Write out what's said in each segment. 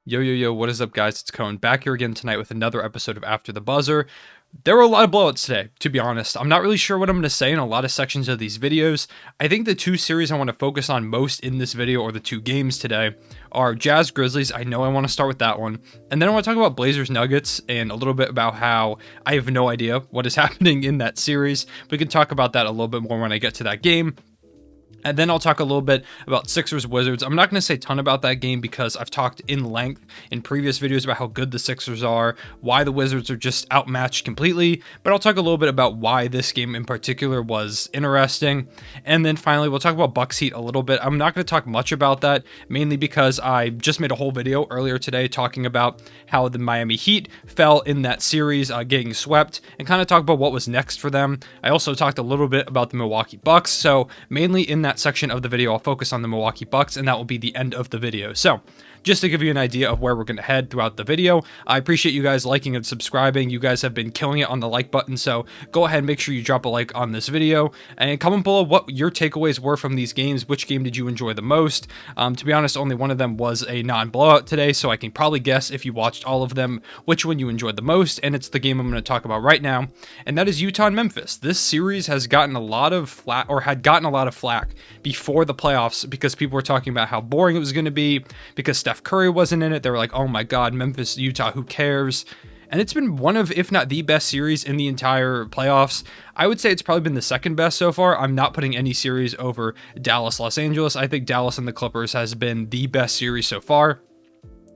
Yo, what is up, guys? It's Cone back here again tonight with another episode of After the Buzzer. There were a lot of blowouts today, to be honest. I'm not really sure what I'm going to say in a lot of sections of these videos. I think the two series I want to focus on most in this video, or the two games today, are Jazz Grizzlies. I know I want to start with that one. And then I want to talk about Blazers Nuggets and a little bit about how I have no idea what is happening in that series. We can talk about that a little bit more when I get to that game. And then I'll talk a little bit about Sixers Wizards. I'm not going to say a ton about that game because I've talked in length in previous videos about how good the Sixers are, why the Wizards are just outmatched completely, but I'll talk a little bit about why this game in particular was interesting. And then finally, we'll talk about Bucks Heat a little bit. I'm not going to talk much about that, mainly because I just made a whole video earlier today talking about how the Miami Heat fell in that series, getting swept, and kind of talk about what was next for them. I also talked a little bit about the Milwaukee Bucks, so mainly in that section of the video, I'll focus on the Milwaukee Bucks, and that will be the end of the video. So, just to give you an idea of where we're going to head throughout the video, I appreciate you guys liking and subscribing. You guys have been killing it on the like button, so go ahead and make sure you drop a like on this video, and comment below what your takeaways were from these games. Which game did you enjoy the most? To be honest, only one of them was a non-blowout today, so I can probably guess, if you watched all of them, which one you enjoyed the most, and it's the game I'm going to talk about right now, and that is Utah and Memphis. This series has gotten a lot of flack, or had gotten a lot of flack before the playoffs, because people were talking about how boring it was going to be, because Steph Curry wasn't in it. They were like, oh my god, Memphis, Utah, who cares? And it's been one of, if not the best series in the entire playoffs. I would say it's probably been the second best so far. I'm not putting any series over Dallas, Los Angeles. I think Dallas and the Clippers has been the best series so far.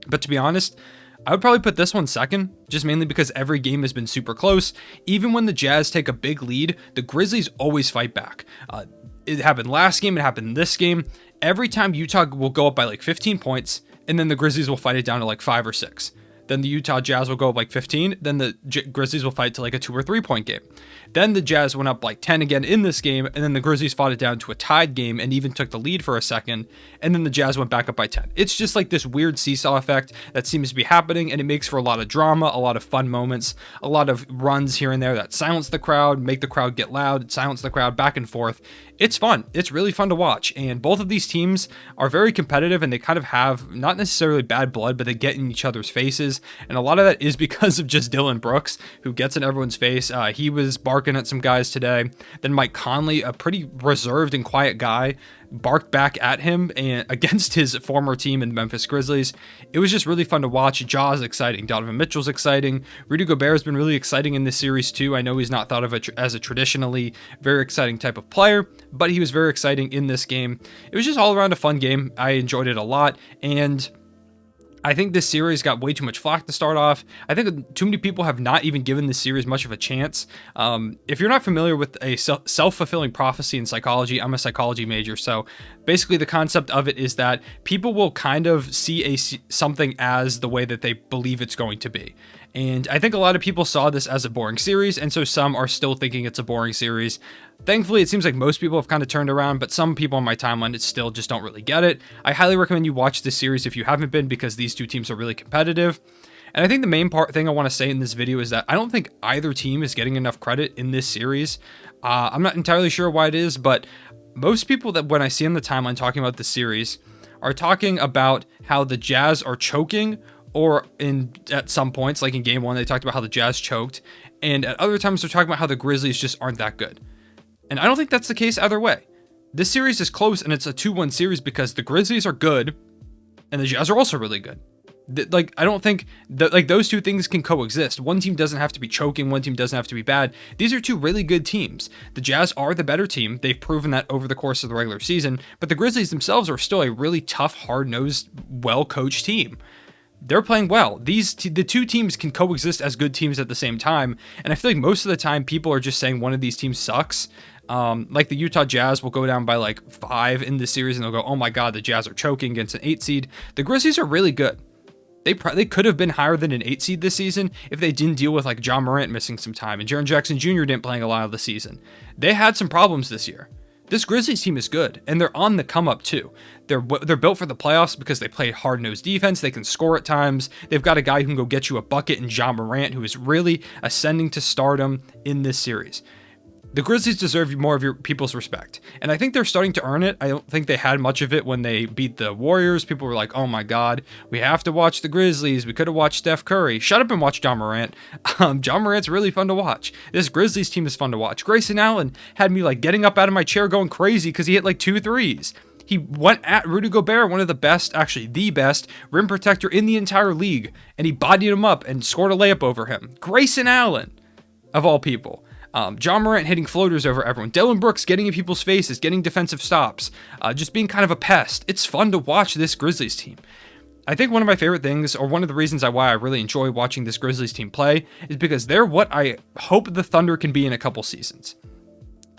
But to be honest, I would probably put this one second, just mainly because every game has been super close. Even when the Jazz take a big lead, the Grizzlies always fight back. It happened last game, it happened this game. Every time Utah will go up by like 15 points, and then the Grizzlies will fight it down to like 5 or 6. Then the Utah Jazz will go up like 15. Then the Grizzlies will fight to like a 2 or 3 point game. Then the Jazz went up like 10 again in this game. And then the Grizzlies fought it down to a tied game and even took the lead for a second. And then the Jazz went back up by 10. It's just like this weird seesaw effect that seems to be happening. And it makes for a lot of drama, a lot of fun moments, a lot of runs here and there that silence the crowd, make the crowd get loud, silence the crowd, back and forth. It's fun. It's really fun to watch. And both of these teams are very competitive, and they kind of have not necessarily bad blood, but they get in each other's faces. And a lot of that is because of just Dylan Brooks, who gets in everyone's face. He was barking at some guys today. Then Mike Conley, a pretty reserved and quiet guy, barked back at him and against his former team in Memphis Grizzlies. It was just really fun to watch. Jaw's exciting. Donovan Mitchell's exciting. Rudy Gobert has been really exciting in this series too. I know he's not thought of as a traditionally very exciting type of player, but he was very exciting in this game. It was just all around a fun game. I enjoyed it a lot, and I think this series got way too much flack to start off. I think too many people have not even given this series much of a chance. If you're not familiar with a self-fulfilling prophecy in psychology, I'm a psychology major, so basically the concept of it is that people will kind of see something as the way that they believe it's going to be. And I think a lot of people saw this as a boring series, and so some are still thinking it's a boring series. Thankfully, it seems like most people have kind of turned around, but some people on my timeline still just don't really get it. I highly recommend you watch this series if you haven't been, because these two teams are really competitive. And I think the main thing I want to say in this video is that I don't think either team is getting enough credit in this series. I'm not entirely sure why it is, but most people that when I see on the timeline talking about this series are talking about how the Jazz are choking, or at some points, like in game 1, they talked about how the Jazz choked, and at other times they're talking about how the Grizzlies just aren't that good. And I don't think that's the case either way. This series is close, and it's a 2-1 series because the Grizzlies are good, and the Jazz are also really good. I don't think that those two things can coexist. One team doesn't have to be choking, one team doesn't have to be bad. These are two really good teams. The Jazz are the better team. They've proven that over the course of the regular season, but the Grizzlies themselves are still a really tough, hard-nosed, well-coached team. They're playing well. The two teams can coexist as good teams at the same time, and I feel like most of the time people are just saying one of these teams sucks. Like the Utah Jazz will go down by like 5 in this series, and they'll go, oh my god, the Jazz are choking against an 8 seed. The Grizzlies are really good. They could have been higher than an 8 seed this season if they didn't deal with like John Morant missing some time, and Jaren Jackson Jr. didn't play a lot of the season. They had some problems this year. This Grizzlies team is good, and they're on the come up too. They're built for the playoffs because they play hard-nosed defense. They can score at times. They've got a guy who can go get you a bucket in John Morant, who is really ascending to stardom in this series. The Grizzlies deserve more of your people's respect, and I think they're starting to earn it. I don't think they had much of it when they beat the Warriors. People were like, oh my God, we have to watch the Grizzlies. We could have watched Steph Curry. Shut up and watch John Morant. John Morant's really fun to watch. This Grizzlies team is fun to watch. Grayson Allen had me like getting up out of my chair going crazy because he hit like 2 threes. He went at Rudy Gobert, one of the best, actually the best, rim protector in the entire league, and he bodied him up and scored a layup over him. Grayson Allen, of all people. John Morant hitting floaters over everyone. Dillon Brooks getting in people's faces, getting defensive stops, just being kind of a pest. It's fun to watch this Grizzlies team. I think one of my favorite things, or one of the reasons why I really enjoy watching this Grizzlies team play, is because they're what I hope the Thunder can be in a couple seasons.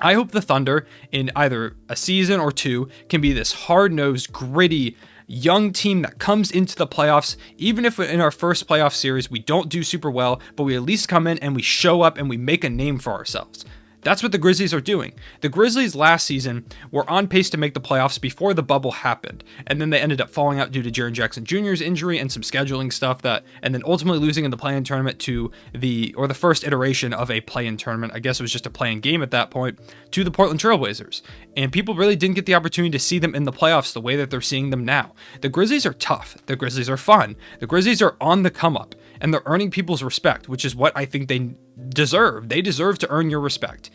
I hope the Thunder, in either a season or two, can be this hard-nosed, gritty, young team that comes into the playoffs, even if in our first playoff series we don't do super well, but we at least come in and we show up and we make a name for ourselves. That's what the Grizzlies are doing. The Grizzlies last season were on pace to make the playoffs before the bubble happened, and then they ended up falling out due to Jaren Jackson Jr.'s injury and some scheduling stuff and then ultimately losing in the play-in tournament to the first iteration of a play-in tournament. I guess it was just a play-in game at that point, to the Portland Trailblazers. And people really didn't get the opportunity to see them in the playoffs the way that they're seeing them now. The Grizzlies are tough. The Grizzlies are fun. The Grizzlies are on the come up, and they're earning people's respect, which is what I think they deserve. They deserve to earn your respect.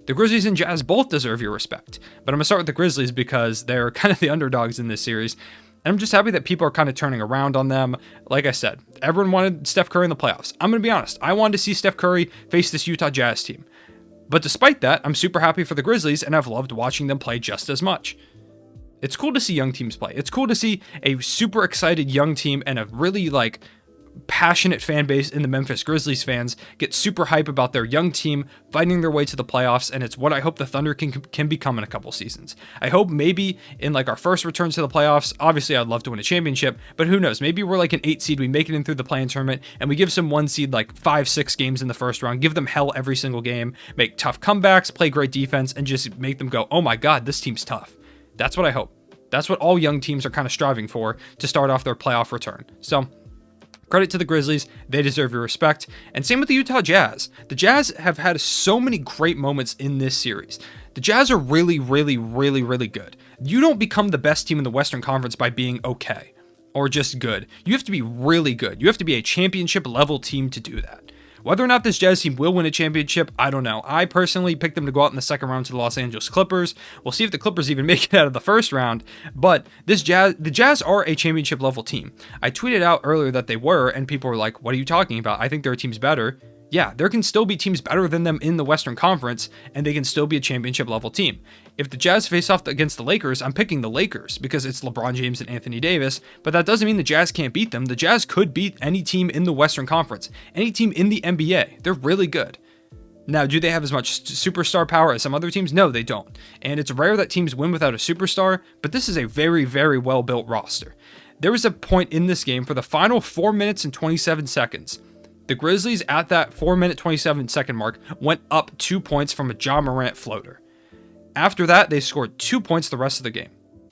The Grizzlies and Jazz both deserve your respect, but I'm going to start with the Grizzlies because they're kind of the underdogs in this series, and I'm just happy that people are kind of turning around on them. Like I said, everyone wanted Steph Curry in the playoffs. I'm going to be honest, I wanted to see Steph Curry face this Utah Jazz team, but despite that, I'm super happy for the Grizzlies, and I've loved watching them play just as much. It's cool to see young teams play. It's cool to see a super excited young team and a really passionate fan base in the Memphis Grizzlies fans get super hype about their young team fighting their way to the playoffs, and it's what I hope the Thunder can become in a couple seasons. I hope maybe in our first return to the playoffs, obviously I'd love to win a championship, but who knows, maybe we're an 8 seed, we make it in through the play-in tournament, and we give some 1 seed 5-6 games in the first round, give them hell every single game, make tough comebacks, play great defense, and just make them go, oh my God, this team's tough. That's what I hope. That's what all young teams are kind of striving for to start off their playoff return. So credit to the Grizzlies. They deserve your respect. And same with the Utah Jazz. The Jazz have had so many great moments in this series. The Jazz are really, really, really, really good. You don't become the best team in the Western Conference by being okay or just good. You have to be really good. You have to be a championship level team to do that. Whether or not this Jazz team will win a championship, I don't know. I personally picked them to go out in the second round to the Los Angeles Clippers. We'll see if the Clippers even make it out of the first round. But the Jazz are a championship level team. I tweeted out earlier that they were, and people were like, what are you talking about? I think their team's better. Yeah, there can still be teams better than them in the Western Conference, and they can still be a championship level team. If the Jazz face off against the Lakers, I'm picking the Lakers because it's LeBron James and Anthony Davis, but that doesn't mean the Jazz can't beat them. The Jazz could beat any team in the Western Conference, any team in the NBA. They're really good. Now, do they have as much superstar power as some other teams? No, they don't. And it's rare that teams win without a superstar, but this is a very, very well-built roster. There was a point in this game for the final 4 minutes and 27 seconds. The Grizzlies, at that 4-minute, 27-second mark, went up 2 points from a John Morant floater. After that, they scored 2 points the rest of the game.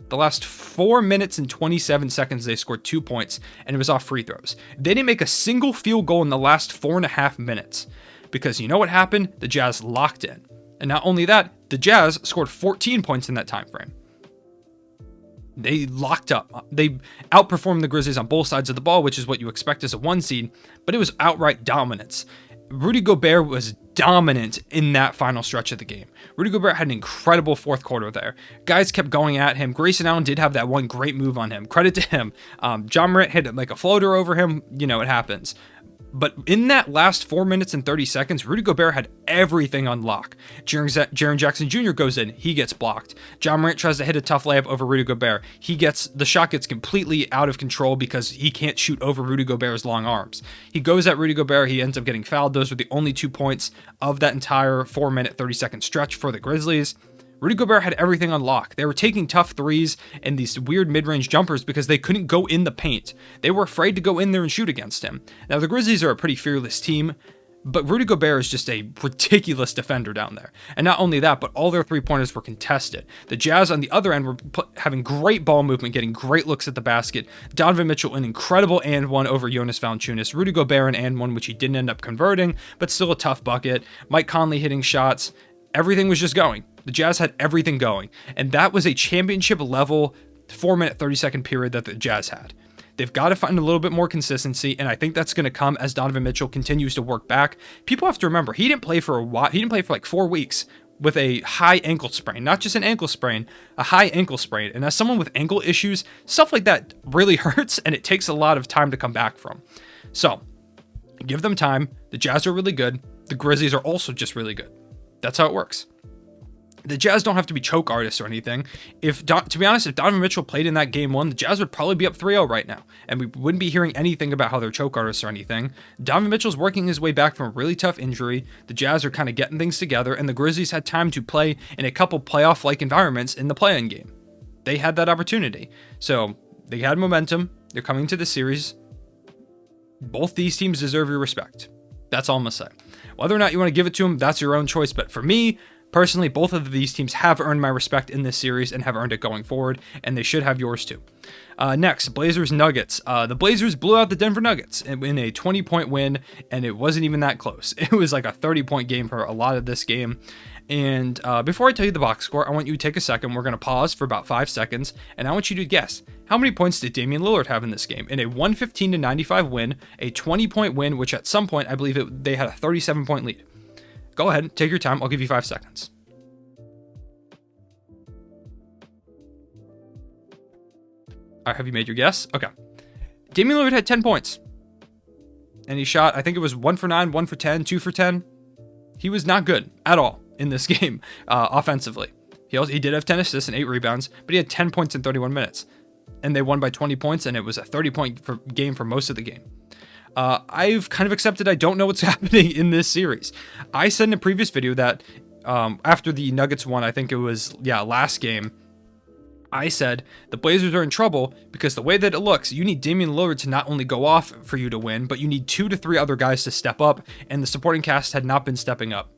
The last 4 minutes and 27 seconds, they scored 2 points, and it was off free throws. They didn't make a single field goal in the last 4.5 minutes. Because you know what happened? The Jazz locked in. And not only that, the Jazz scored 14 points in that time frame. They locked up. They outperformed the Grizzlies on both sides of the ball, which is what you expect as a 1 seed, but it was outright dominance. Rudy Gobert was dominant in that final stretch of the game. Rudy Gobert had an incredible fourth quarter there. Guys kept going at him. Grayson Allen did have that one great move on him. Credit to him. John Morant hit a floater over him. You know, it happens. But in that last 4 minutes and 30 seconds, Rudy Gobert had everything on lock. Jaren Jackson Jr. goes in. He gets blocked. John Morant tries to hit a tough layup over Rudy Gobert. The shot gets completely out of control because he can't shoot over Rudy Gobert's long arms. He goes at Rudy Gobert. He ends up getting fouled. Those were the only 2 points of that entire 4-minute, 30-second stretch for the Grizzlies. Rudy Gobert had everything on lock. They were taking tough threes and these weird mid-range jumpers because they couldn't go in the paint. They were afraid to go in there and shoot against him. Now, the Grizzlies are a pretty fearless team, but Rudy Gobert is just a ridiculous defender down there. And not only that, but all their three-pointers were contested. The Jazz on the other end were having great ball movement, getting great looks at the basket. Donovan Mitchell, an incredible and one over Jonas Valanciunas. Rudy Gobert, an and one, which he didn't end up converting, but still a tough bucket. Mike Conley hitting shots. everything was just going. The Jazz had everything going. And that was a championship level 4-minute, 30-second period that the Jazz had. They've got to find a little bit more consistency, and I think that's going to come as Donovan Mitchell continues to work back. People have to remember, he didn't play for a while. He didn't play for like 4 weeks with a high ankle sprain, not just an ankle sprain, a high ankle sprain. And as someone with ankle issues, stuff like that really hurts, and it takes a lot of time to come back from. So give them time. The Jazz are really good. The Grizzlies are also just really good. That's how it works. The Jazz don't have to be choke artists or anything. To be honest, if Donovan Mitchell played in that game 1, the Jazz would probably be up 3-0 right now, and we wouldn't be hearing anything about how they're choke artists or anything. Donovan Mitchell's working his way back from a really tough injury. The Jazz are kind of getting things together, and the Grizzlies had time to play in a couple playoff-like environments in the play-in game. They had that opportunity. So they had momentum. They're coming to the series. Both these teams deserve your respect. That's all I'm going to say. Whether or not you want to give it to them, that's your own choice. But for me, personally, both of these teams have earned my respect in this series and have earned it going forward, and they should have yours too. Next, Blazers-Nuggets. The Blazers blew out the Denver Nuggets in a 20-point win, and it wasn't even that close. It was like a 30-point game for a lot of this game. And before I tell you the box score, I want you to take a second. We're going to pause for about 5 seconds, and I want you to guess, how many points did Damian Lillard have in this game? In a 115-95 win, a 20-point win, which at some point, I believe they had a 37-point lead. Go ahead, take your time. I'll give you 5 seconds. All right, have you made your guess? Okay. Damian Lillard had 10 points. And he shot, I think it was 1 for 9, 1 for 10, 2 for 10. He was not good at all in this game offensively. He did have 10 assists and 8 rebounds, but he had 10 points in 31 minutes. And they won by 20 points, and it was a 30-point game for most of the game. I've kind of accepted I don't know what's happening in this series. I said in a previous video that after the Nuggets won, I think it was, last game, I said the Blazers are in trouble because the way that it looks, you need Damian Lillard to not only go off for you to win, but you need 2 to 3 other guys to step up, and the supporting cast had not been stepping up.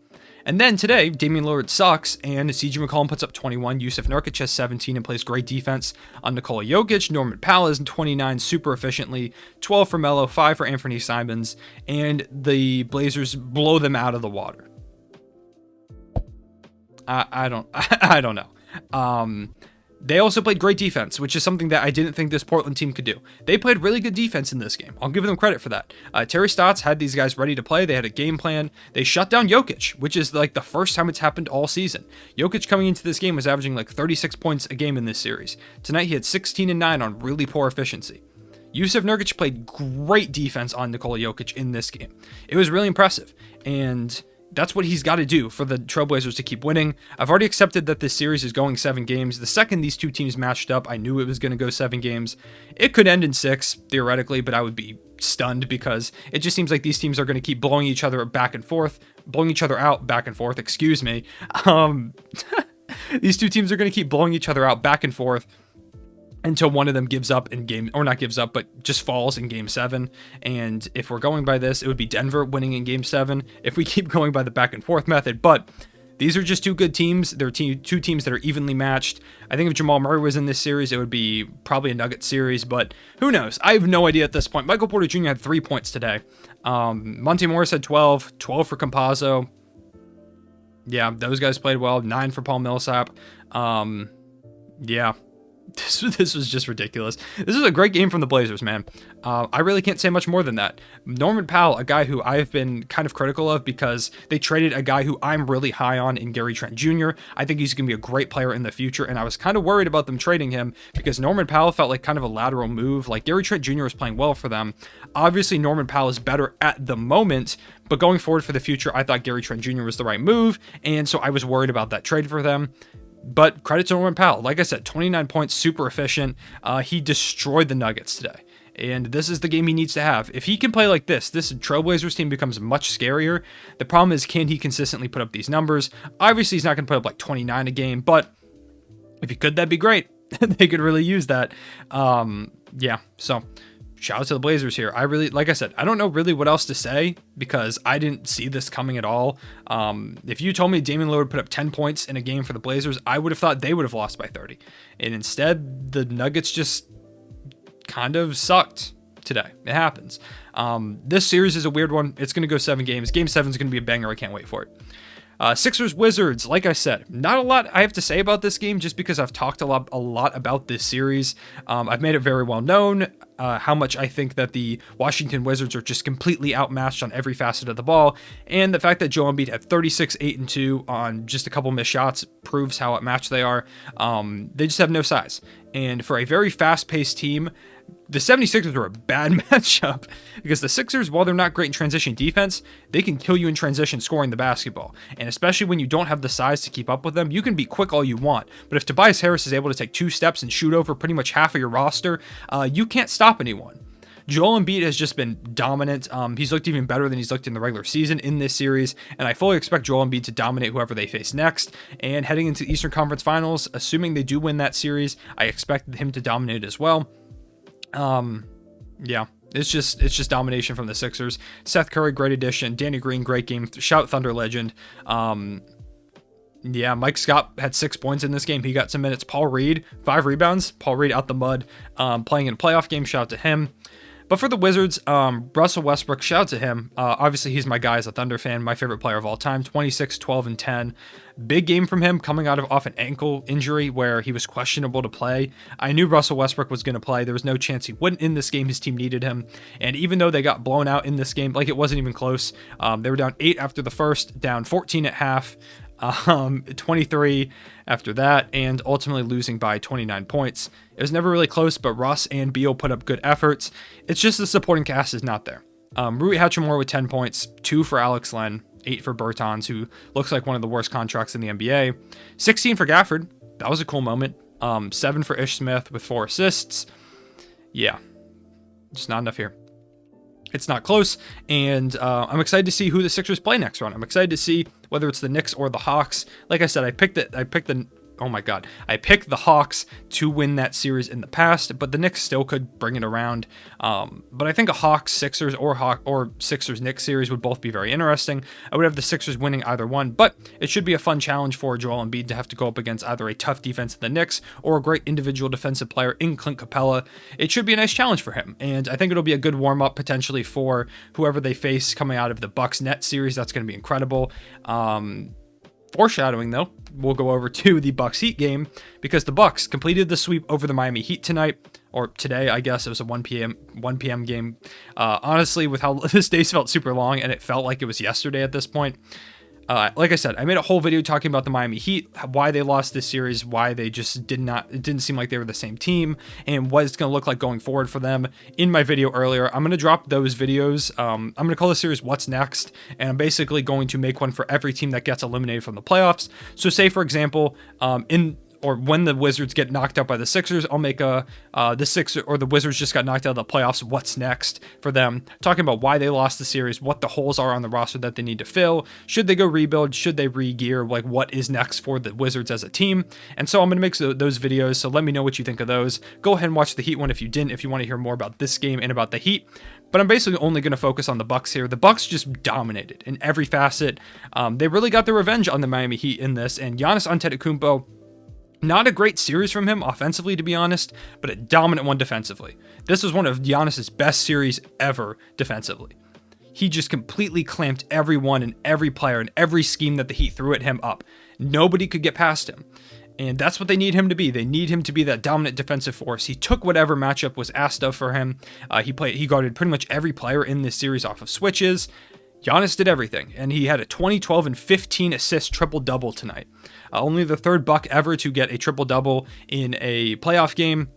And then today, Damian Lillard sucks, and CJ McCollum puts up 21, Jusuf Nurkic has 17 and plays great defense on Nikola Jokic, Norman Powell is 29 super efficiently, 12 for Melo, 5 for Anthony Simons, and the Blazers blow them out of the water. I don't know. They also played great defense, which is something that I didn't think this Portland team could do. They played really good defense in this game. I'll give them credit for that. Terry Stotts had these guys ready to play. They had a game plan. They shut down Jokic, which is like the first time it's happened all season. Jokic coming into this game was averaging like 36 points a game in this series. Tonight he had 16 and 9 on really poor efficiency. Jusuf Nurkic played great defense on Nikola Jokic in this game. It was really impressive. And that's what he's got to do for the Trailblazers to keep winning. I've already accepted that this series is going 7 games. The second these two teams matched up, I knew it was going to go 7 games. It could end in 6, theoretically, but I would be stunned because it just seems like these teams are going to keep blowing each other out back and forth. These two teams are going to keep blowing each other out back and forth until one of them gives up in game, or not gives up, but just falls in game 7. And if we're going by this, it would be Denver winning in game 7 if we keep going by the back and forth method. But these are just 2 good teams. They're 2 teams that are evenly matched. I think if Jamal Murray was in this series, it would be probably a Nuggets series, but who knows? I have no idea at this point. Michael Porter Jr. had 3 points today. Monte Morris had 12 for Campazzo. Yeah, those guys played well. 9 for Paul Millsap. Yeah. This was just ridiculous. This is a great game from the Blazers, man. I really can't say much more than that. Norman Powell, a guy who I've been kind of critical of because they traded a guy who I'm really high on in Gary Trent Jr. I think he's going to be a great player in the future, and I was kind of worried about them trading him because Norman Powell felt like kind of a lateral move. Like Gary Trent Jr. was playing well for them. Obviously, Norman Powell is better at the moment, but going forward for the future, I thought Gary Trent Jr. was the right move, and so I was worried about that trade for them. But credit to Norman Powell. Like I said, 29 points, super efficient. He destroyed the Nuggets today. And this is the game he needs to have. If he can play like this Trailblazers team becomes much scarier. The problem is, can he consistently put up these numbers? Obviously, he's not going to put up like 29 a game, but if he could, that'd be great. They could really use that. Yeah, so shout out to the Blazers here. Like I said, I don't know really what else to say because I didn't see this coming at all. If you told me Damian Lillard put up 10 points in a game for the Blazers, I would have thought they would have lost by 30. And instead, the Nuggets just kind of sucked today. It happens. This series is a weird one. It's going to go 7 games. Game 7 is going to be a banger. I can't wait for it. Sixers Wizards, like I said, not a lot I have to say about this game just because I've talked a lot about this series. I've made it very well known how much I think that the Washington Wizards are just completely outmatched on every facet of the ball, and the fact that Joel Embiid had 36, 8, and 2 on just a couple missed shots proves how outmatched they are. They just have no size, and for a very fast-paced team, the 76ers were a bad matchup because the Sixers, while they're not great in transition defense, they can kill you in transition scoring the basketball. And especially when you don't have the size to keep up with them, you can be quick all you want. But if Tobias Harris is able to take 2 steps and shoot over pretty much half of your roster, you can't stop anyone. Joel Embiid has just been dominant. He's looked even better than he's looked in the regular season in this series, and I fully expect Joel Embiid to dominate whoever they face next. And heading into the Eastern Conference Finals, assuming they do win that series, I expect him to dominate as well. Yeah, it's just domination from the Sixers. Seth Curry, great addition. Danny Green, great game. Shout Thunder legend. Yeah, Mike Scott had 6 points in this game. He got some minutes. Paul Reed, 5 rebounds. Paul Reed out the mud, playing in a playoff game. Shout out to him. But for the Wizards, Russell Westbrook, shout out to him. Obviously, he's my guy as a Thunder fan, my favorite player of all time. 26, 12, and 10. Big game from him coming out of off an ankle injury where he was questionable to play. I knew Russell Westbrook was going to play. There was no chance he wouldn't in this game. His team needed him. And even though they got blown out in this game, like it wasn't even close, they were down 8 after the first, down 14 at half. 23 after that, and ultimately losing by 29 points. It was never really close, but Russ and Beal put up good efforts. It's just the supporting cast is not there. Rui Hachimura with 10 points, 2 for Alex Len, 8 for Bertans, who looks like one of the worst contracts in the NBA. 16 for Gafford. That was a cool moment. 7 for Ish Smith with 4 assists. Yeah, just not enough here. It's not close, and I'm excited to see who the Sixers play next round. I'm excited to see whether it's the Knicks or the Hawks. Like I said, I picked the Hawks to win that series in the past, but the Knicks still could bring it around. But I think a Hawks-Sixers or Sixers-Knicks series would both be very interesting. I would have the Sixers winning either one, but it should be a fun challenge for Joel Embiid to have to go up against either a tough defense in the Knicks or a great individual defensive player in Clint Capella. It should be a nice challenge for him, and I think it'll be a good warm-up potentially for whoever they face coming out of the Bucks-Nets series. That's going to be incredible. Foreshadowing though, we'll go over to the Bucks Heat game because the Bucks completed the sweep over the Miami Heat tonight, or today, I guess. It was a 1 p.m. game. Honestly, with how this day felt super long and it felt like it was yesterday at this point. Like I said, I made a whole video talking about the Miami Heat, why they lost this series, why they just it didn't seem like they were the same team, and what it's going to look like going forward for them in my video earlier. I'm going to drop those videos. I'm going to call the series What's Next, and I'm basically going to make one for every team that gets eliminated from the playoffs. So say, for example, when the Wizards get knocked out by the Sixers, I'll make the Wizards just got knocked out of the playoffs. What's next for them? Talking about why they lost the series, what the holes are on the roster that they need to fill. Should they go rebuild? Should they re-gear? Like, what is next for the Wizards as a team? And so I'm going to make those videos. So let me know what you think of those. Go ahead and watch the Heat one if you didn't, if you want to hear more about this game and about the Heat. But I'm basically only going to focus on the Bucks here. The Bucks just dominated in every facet. They really got their revenge on the Miami Heat in this. And Giannis Antetokounmpo, not a great series from him offensively, to be honest, but a dominant one defensively. This was one of Giannis's best series ever defensively. He just completely clamped everyone and every player and every scheme that the Heat threw at him up. Nobody could get past him. And that's what they need him to be. They need him to be that dominant defensive force. He took whatever matchup was asked of for him. He guarded pretty much every player in this series off of switches. Giannis did everything, and he had a 20, 12, and 15 assist triple-double tonight. Only the third Buck ever to get a triple-double in a playoff game.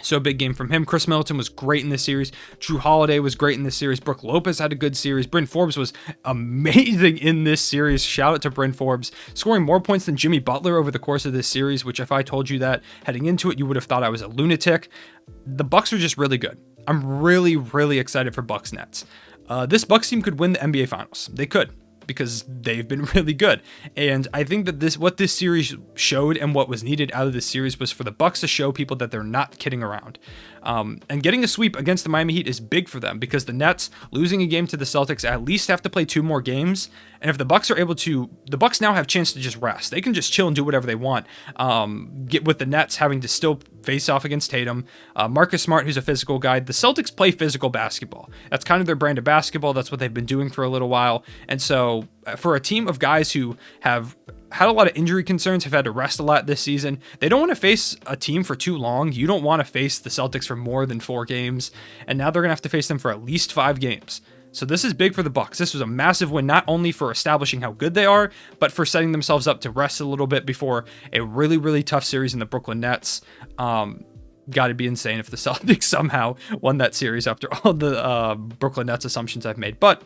So big game from him. Chris Middleton was great in this series. Drew Holiday was great in this series. Brook Lopez had a good series. Bryn Forbes was amazing in this series. Shout out to Bryn Forbes, scoring more points than Jimmy Butler over the course of this series, which if I told you that heading into it, you would have thought I was a lunatic. The Bucks are just really good. I'm really, really excited for Bucks Nets. This Bucks team could win the NBA Finals. They could, because they've been really good. And I think that what this series showed and what was needed out of this series was for the Bucks to show people that they're not kidding around. And getting a sweep against the Miami Heat is big for them because the Nets losing a game to the Celtics at least have to play 2 more games. And if the Bucks are able to, the Bucks now have a chance to just rest. They can just chill and do whatever they want. Get with the Nets having to still face off against Tatum. Marcus Smart, who's a physical guy. The Celtics play physical basketball. That's kind of their brand of basketball. That's what they've been doing for a little while. And so So for a team of guys who have had a lot of injury concerns, have had to rest a lot this season, they don't want to face a team for too long. You don't want to face the Celtics for more than 4 games, and now they're going to have to face them for at least 5 games. So this is big for the Bucks. This was a massive win, not only for establishing how good they are, but for setting themselves up to rest a little bit before a really, really tough series in the Brooklyn Nets. Got to be insane if the Celtics somehow won that series after all the Brooklyn Nets assumptions I've made. But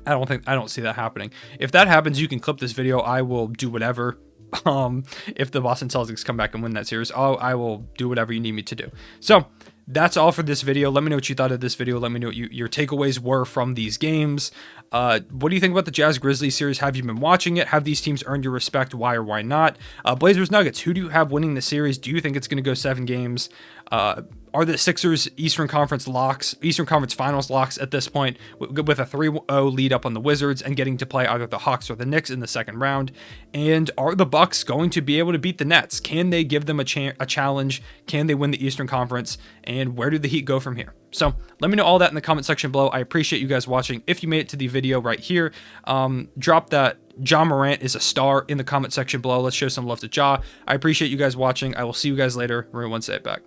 I don't see that happening. If that happens, you can clip this video. I will do whatever. If the Boston Celtics come back and win that series, I will do whatever you need me to do. So that's all for this video. Let me know what you thought of this video. Let me know what your takeaways were from these games. What do you think about the Jazz Grizzlies series? Have you been watching it? Have these teams earned your respect? Why or why not? Blazers Nuggets, who do you have winning the series? Do you think it's going to go 7 games? Are the Sixers Eastern Conference Finals locks at this point, with a 3-0 lead up on the Wizards and getting to play either the Hawks or the Knicks in the second round? And are the Bucks going to be able to beat the Nets? Can they give them a challenge? Can they win the Eastern Conference? And where do the Heat go from here? So let me know all that in the comment section below. I appreciate you guys watching. If you made it to the video right here, drop that Ja Morant is a star in the comment section below. Let's show some love to Ja. I appreciate you guys watching. I will see you guys later. Everyone say it back.